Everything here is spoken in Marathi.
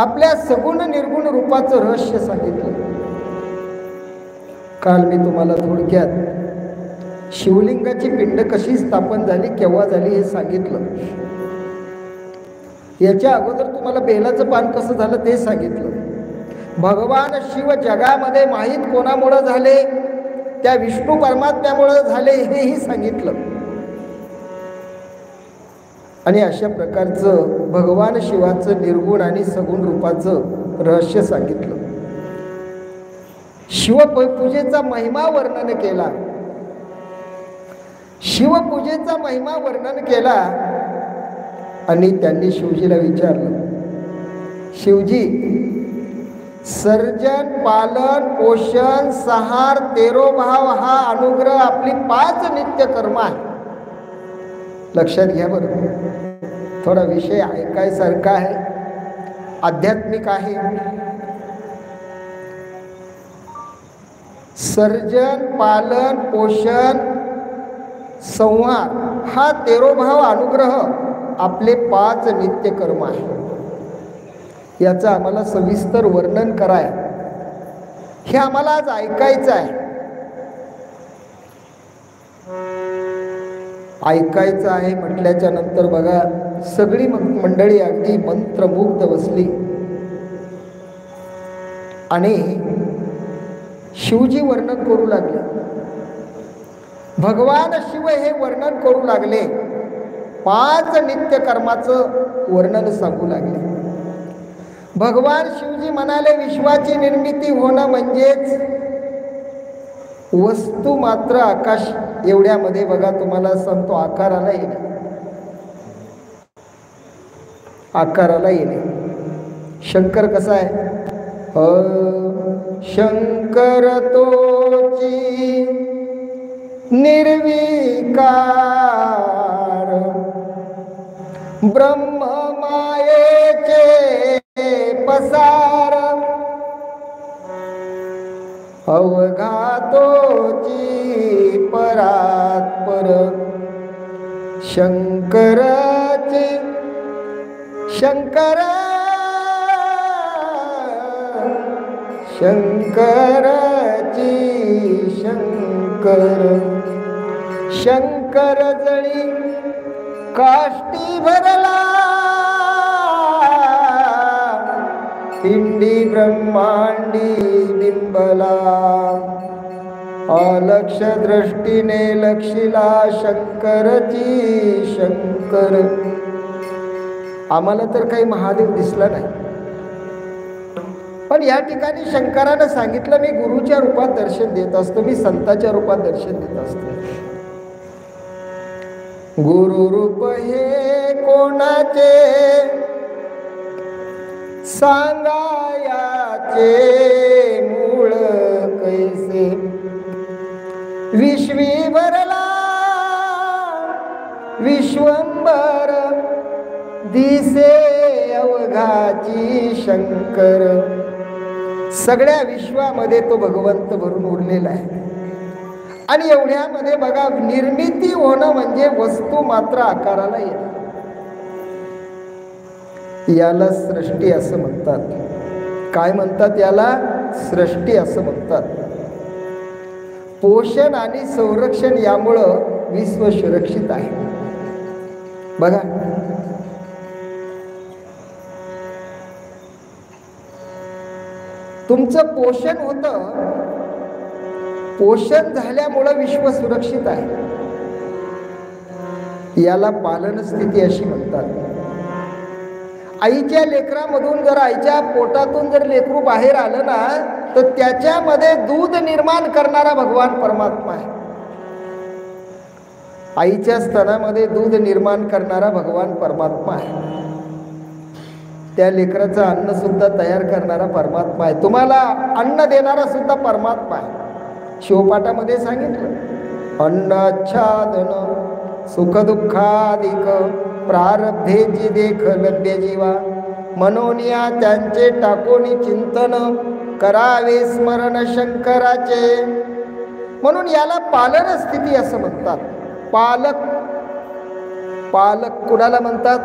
आपल्या सगुण निर्गुण रूपाचं रहस्य सांगितलं. काल मी तुम्हाला थोडक्यात शिवलिंगाची पिंड कशी स्थापन झाली, केव्हा झाली हे सांगितलं. याच्या अगोदर तुम्हाला बेलाचं पान कसं झालं ते सांगितलं. भगवान शिव जगामध्ये माहीत कोणामुळं झाले, त्या विष्णू परमात्म्यामुळं झाले हेही सांगितलं. आणि अशा प्रकारचं भगवान शिवाचं निर्गुण आणि सगुण रूपाचं रहस्य सांगितलं. शिवपूजेचा महिमा वर्णन केला. शिवपूजेचा महिमा वर्णन केला आणि त्यांनी शिवजीला विचारलं, शिवजी, सर्जन, पालन, पोषण, संहार, तेरोभाव हा अनुग्रह आपली 5 नित्य कर्म आहे. लक्षात घ्या बरं, थोडा विषय ऐकायसारखा आहे, आध्यात्मिक आहे. सर्जन, पालन, पोषण, संहार हा तेरोभाव अनुग्रह आपले 5 नित्य कर्म आहे. याचं आम्हाला सविस्तर वर्णन कराय, हे आम्हाला आज ऐकायचं आहे. ऐकायचं आहे म्हटल्याच्या नंतर बघा सगळी मंडळी अगदी मंत्रमुग्ध बसली आणि शिवजी वर्णन करू लागले. भगवान शिव हे वर्णन करू लागले, 5 नित्य कर्माचं वर्णन सांगू लागले. भगवान शिवजी म्हणाले, विश्वाची निर्मिती होणं म्हणजेच वस्तू मात्र आकाश एवढ्यामध्ये बघा तुम्हाला सांगतो आकाराला येणे, आकाराला येणे. शंकर कसा आहे? शंकर तोची निर्विकार, ब्रह्म मायेचे पसार, अवघातोची परात्पर. शंकराचे शंकर शंकराची शंकर. शंकर जळी काष्टी भरला, पिंडी ब्रह्मांडी बिंबला. अलक्ष दृष्टीने लक्षिला शंकरची शंकर. आम्हाला तर काही महादेव दिसला नाही, पण या ठिकाणी शंकरानं सांगितलं, मी गुरुच्या रूपात दर्शन देत असतो, मी संताच्या रूपात दर्शन देत असतो. गुरु रूप हे कोणाचे सांगायाचे मूळ कैसे. विश्वी भरला विश्वंभर, दिसे अवघाची शंकर. सगळ्या विश्वामध्ये तो भगवंत भरून उरलेला आहे. आणि एवढ्यामध्ये बघा निर्मिती होणं म्हणजे वस्तू मात्र आकाराला येणं, याला सृष्टी असं म्हणतात. काय म्हणतात याला? सृष्टी असं म्हणतात. पोषण आणि संरक्षण यामुळं विश्व सुरक्षित आहे. बघा तुमचं पोषण होतं, पोषण झाल्यामुळं विश्व सुरक्षित आहे, याला पालन स्थिती अशी म्हणतात. आईच्या लेकरामधून जर आईच्या पोटातून जर लेकरू बाहेर आलं ना, तर त्याच्यामध्ये दूध निर्माण करणारा भगवान परमात्मा आहे. आईच्या स्तनामध्ये दूध निर्माण करणारा भगवान परमात्मा आहे. त्या लेकराचं अन्न सुद्धा तयार करणारा परमात्मा आहे. तुम्हाला अन्न देणारा सुद्धा परमात्मा आहे. शिवपाठामध्ये सांगितलं, अन्नच्छादन सुखदुःखादिक प्रारब्धेची देख लभ्य जीवा. मनोनिया त्यांचे टाकोनी चिंतन करावे स्मरण शंकराचे. म्हणून याला पालन स्थिती असं म्हणतात. पालक, पालक कुणाला म्हणतात?